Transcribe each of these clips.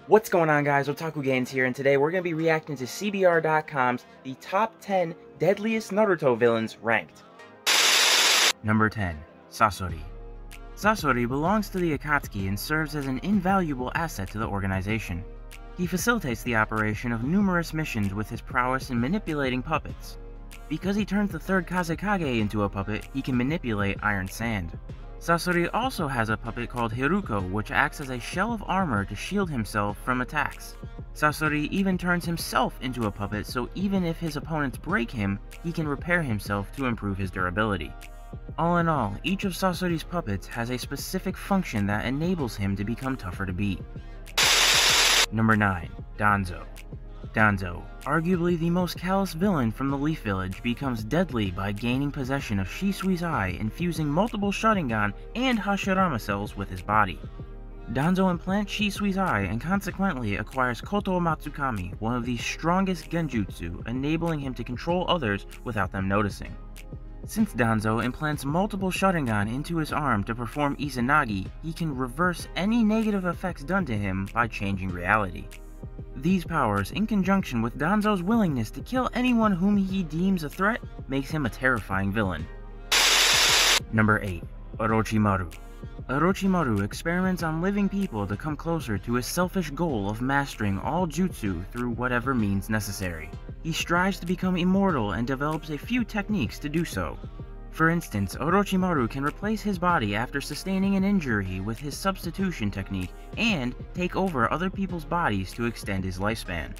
What's going on, guys? Otaku Gains here, and today we're going to be reacting to CBR.com's The Top 10 Deadliest Naruto Villains Ranked. Number 10. Sasori. Sasori belongs to the Akatsuki and serves as an invaluable asset to the organization. He facilitates the operation of numerous missions with his prowess in manipulating puppets. Because he turns the third Kazekage into a puppet, he can manipulate iron sand. Sasori also has a puppet called Hiruko, which acts as a shell of armor to shield himself from attacks. Sasori even turns himself into a puppet, so even if his opponents break him, he can repair himself to improve his durability. All in all, each of Sasori's puppets has a specific function that enables him to become tougher to beat. Number 9. Danzo. Danzo, arguably the most callous villain from the Leaf Village, becomes deadly by gaining possession of Shisui's eye and fusing multiple Sharingan and Hashirama cells with his body. Danzo implants Shisui's eye and consequently acquires Koto Matsukami, one of the strongest genjutsu, enabling him to control others without them noticing. Since Danzo implants multiple Sharingan into his arm to perform Izanagi, he can reverse any negative effects done to him by changing reality. These powers, in conjunction with Danzo's willingness to kill anyone whom he deems a threat, makes him a terrifying villain. Number 8. Orochimaru. Orochimaru experiments on living people to come closer to his selfish goal of mastering all jutsu through whatever means necessary. He strives to become immortal and develops a few techniques to do so. For instance, Orochimaru can replace his body after sustaining an injury with his substitution technique and take over other people's bodies to extend his lifespan.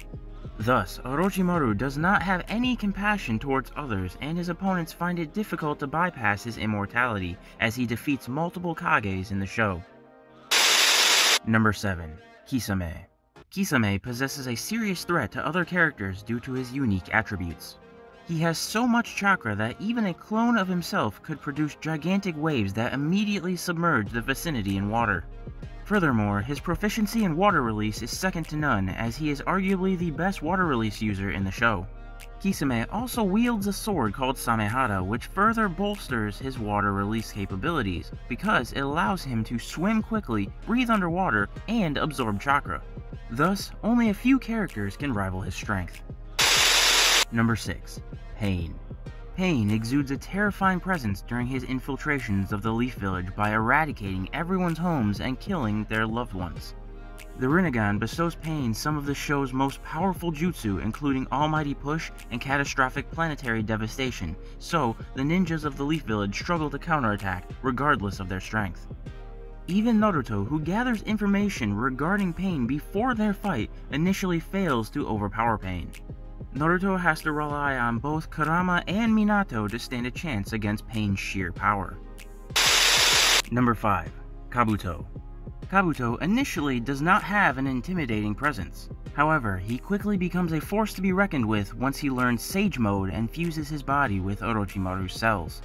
Thus, Orochimaru does not have any compassion towards others, and his opponents find it difficult to bypass his immortality as he defeats multiple Kages in the show. Number 7. Kisame. Kisame possesses a serious threat to other characters due to his unique attributes. He has so much chakra that even a clone of himself could produce gigantic waves that immediately submerge the vicinity in water. Furthermore, his proficiency in water release is second to none, as he is arguably the best water release user in the show. Kisame also wields a sword called Samehara, which further bolsters his water release capabilities, because it allows him to swim quickly, breathe underwater, and absorb chakra. Thus, only a few characters can rival his strength. Number 6. Pain. Pain exudes a terrifying presence during his infiltrations of the Leaf Village by eradicating everyone's homes and killing their loved ones. The Rinnegan bestows Pain some of the show's most powerful jutsu, including Almighty Push and Catastrophic Planetary Devastation, so the ninjas of the Leaf Village struggle to counterattack regardless of their strength. Even Naruto, who gathers information regarding Pain before their fight, initially fails to overpower Pain. Naruto has to rely on both Kurama and Minato to stand a chance against Pain's sheer power. Number 5. Kabuto. Kabuto initially does not have an intimidating presence. However, he quickly becomes a force to be reckoned with once he learns Sage Mode and fuses his body with Orochimaru's cells.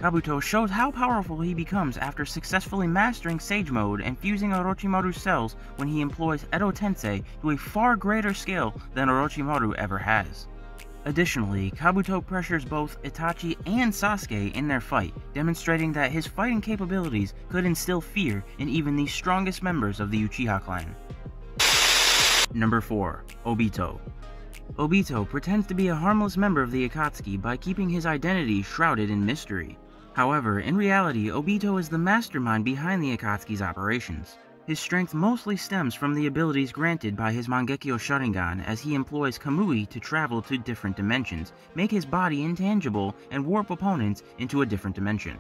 Kabuto shows how powerful he becomes after successfully mastering Sage Mode and fusing Orochimaru's cells when he employs Edo Tensei to a far greater scale than Orochimaru ever has. Additionally, Kabuto pressures both Itachi and Sasuke in their fight, demonstrating that his fighting capabilities could instill fear in even the strongest members of the Uchiha clan. Number 4. Obito. Obito pretends to be a harmless member of the Akatsuki by keeping his identity shrouded in mystery. However, in reality, Obito is the mastermind behind the Akatsuki's operations. His strength mostly stems from the abilities granted by his Mangekyo Sharingan, as he employs Kamui to travel to different dimensions, make his body intangible, and warp opponents into a different dimension.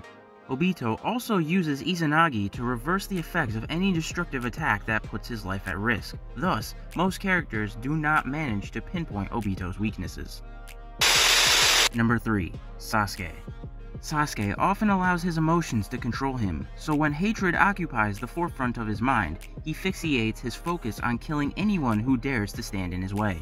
Obito also uses Izanagi to reverse the effects of any destructive attack that puts his life at risk. Thus, most characters do not manage to pinpoint Obito's weaknesses. Number 3. Sasuke. Sasuke often allows his emotions to control him, so when hatred occupies the forefront of his mind, he fixates his focus on killing anyone who dares to stand in his way.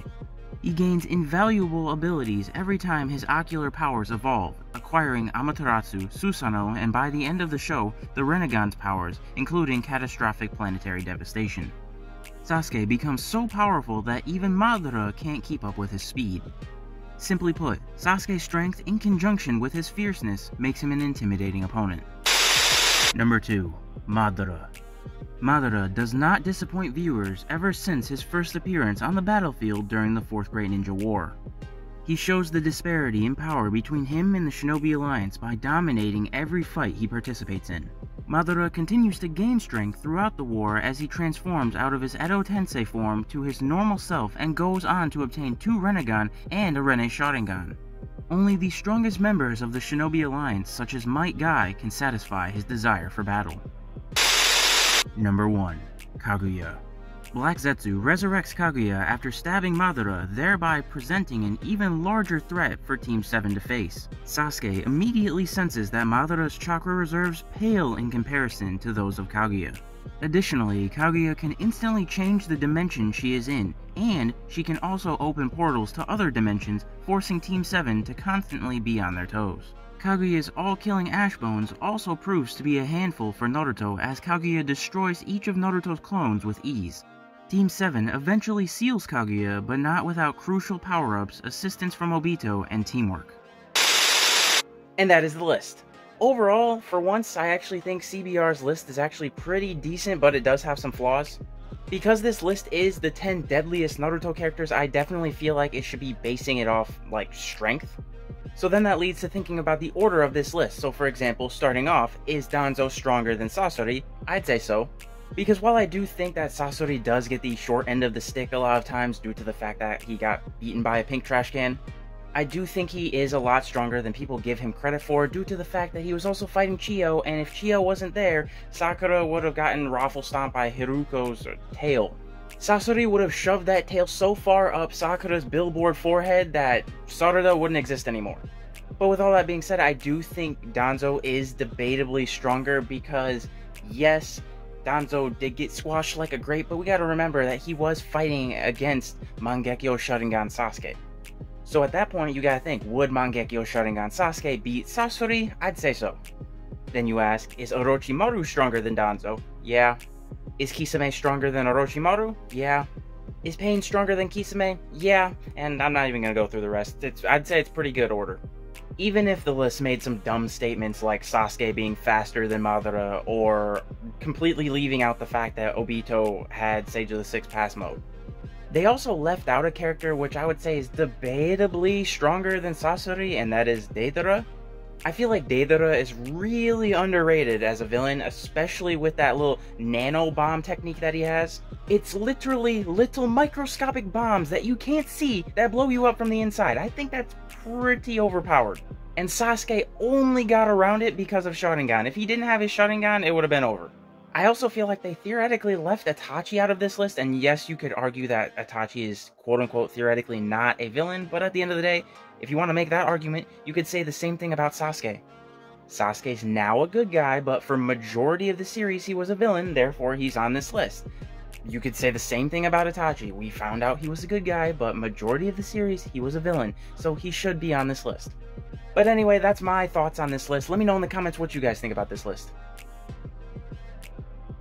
He gains invaluable abilities every time his ocular powers evolve, acquiring Amaterasu, Susanoo, and by the end of the show, the Rinnegan's powers, including Catastrophic Planetary Devastation. Sasuke becomes so powerful that even Madara can't keep up with his speed. Simply put, Sasuke's strength in conjunction with his fierceness makes him an intimidating opponent. Number 2. Madara. Madara does not disappoint viewers ever since his first appearance on the battlefield during the 4th Great Ninja War. He shows the disparity in power between him and the Shinobi Alliance by dominating every fight he participates in. Madara continues to gain strength throughout the war as he transforms out of his Edo Tensei form to his normal self and goes on to obtain 2 Rinnegan and a Rene Sharingan. Only the strongest members of the Shinobi Alliance, such as Might Guy, can satisfy his desire for battle. Number 1. Kaguya. Black Zetsu resurrects Kaguya after stabbing Madara, thereby presenting an even larger threat for Team 7 to face. Sasuke immediately senses that Madara's chakra reserves pale in comparison to those of Kaguya. Additionally, Kaguya can instantly change the dimension she is in, and she can also open portals to other dimensions, forcing Team 7 to constantly be on their toes. Kaguya's all-killing Ash Bones also proves to be a handful for Naruto as Kaguya destroys each of Naruto's clones with ease. Team 7 eventually seals Kaguya, but not without crucial power-ups, assistance from Obito, and teamwork. And that is the list. Overall, for once, I actually think CBR's list is actually pretty decent, but it does have some flaws. Because this list is the 10 deadliest Naruto characters, I definitely feel like it should be basing it off, like, strength. So then that leads to thinking about the order of this list. So for example, starting off, is Danzo stronger than Sasori? I'd say so. Because while I do think that Sasori does get the short end of the stick a lot of times due to the fact that he got beaten by a pink trash can, I do think he is a lot stronger than people give him credit for due to the fact that he was also fighting Chiyo, and if Chiyo wasn't there, Sakura would have gotten raffle stomped by Hiruko's tail. Sasori would have shoved that tail so far up Sakura's billboard forehead that Sarada wouldn't exist anymore. But with all that being said, I do think Danzo is debatably stronger because, yes, Danzo did get squashed like a grape, but we gotta remember that he was fighting against Mangekyo Sharingan Sasuke. So at that point, you gotta think, would Mangekyo Sharingan Sasuke beat Sasori? I'd say so. Then you ask, is Orochimaru stronger than Danzo? Yeah. Is Kisame stronger than Orochimaru? Yeah. Is Pain stronger than Kisame? Yeah. And I'm not even gonna go through the rest. I'd say it's pretty good order. Even if the list made some dumb statements like Sasuke being faster than Madara, or completely leaving out the fact that Obito had Sage of the Sixth Pass mode. They also left out a character which I would say is debatably stronger than Sasori, and that is Deidara. I feel like Deidara is really underrated as a villain, especially with that little nano bomb technique that he has. It's literally little microscopic bombs that you can't see that blow you up from the inside. I think that's pretty overpowered. And Sasuke only got around it because of Sharingan. If he didn't have his Sharingan, it would have been over. I also feel like they theoretically left Itachi out of this list, and yes, you could argue that Itachi is quote-unquote theoretically not a villain, but at the end of the day, if you want to make that argument, you could say the same thing about Sasuke. Sasuke's now a good guy, but for majority of the series he was a villain, therefore he's on this list. You could say the same thing about Itachi. We found out he was a good guy, but majority of the series he was a villain, so he should be on this list. But anyway, that's my thoughts on this list. Let me know in the comments what you guys think about this list.